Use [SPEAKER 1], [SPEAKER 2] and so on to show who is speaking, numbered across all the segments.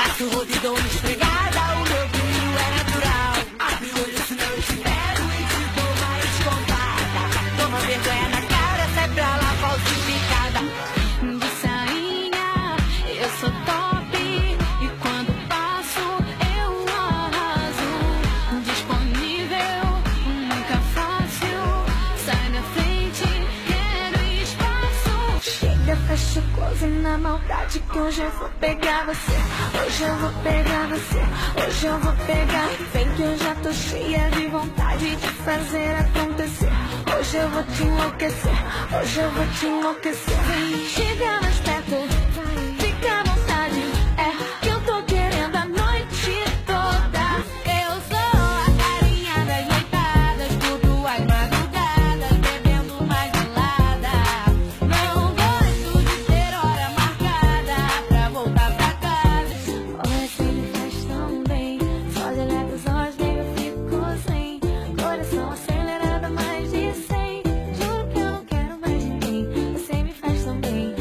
[SPEAKER 1] Passo o rodo e dou uma esfregada, o meu brilho é natural. Abre o olho senão eu te pego e te dou uma escontada. Toma vergonha na cara, sai pra lá falsificada.
[SPEAKER 2] De sainha, eu sou top, e quando passo eu arraso. Disponível, nunca fácil, sai da frente, quero espaço.
[SPEAKER 3] Chega, fecha o close na maldade que hoje eu vou pegar você. Hoje eu vou pegar você, hoje eu vou pegar. Vem que eu já tô cheia de vontade de fazer acontecer. Hoje eu vou te enlouquecer, hoje eu vou te enlouquecer. Vem, chega mais perto, fica à vontade. É que eu tô querendo a noite toda.
[SPEAKER 2] Eu sou a carinha das noitadas, curto as madrugadas, bebendo mais gelada. Não gosto de ter hora marcada pra voltar pra casa.
[SPEAKER 3] Olha, se ele faz tão bem, só de olhar pros olhos dele eu fico sem. Coração acelerado a mais de 100. Juro que eu não quero mais ninguém, você me faz tão bem.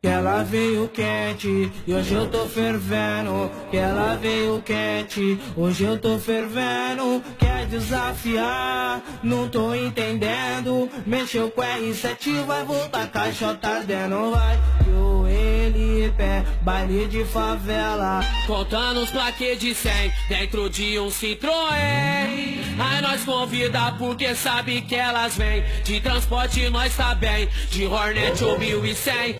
[SPEAKER 4] Que ela veio quente e hoje eu tô fervendo. Que ela veio quente, hoje eu tô fervendo. Quer desafiar? Não tô entendendo. Mexeu com R7, vai voltar caixota ardendo. Vai o ele pé, baile de favela.
[SPEAKER 5] Contando os plaquês de 100 dentro de um Citroën. Aí nós convida porque sabe que elas vêm. De transporte nós tá bem, de Hornet ou 1100.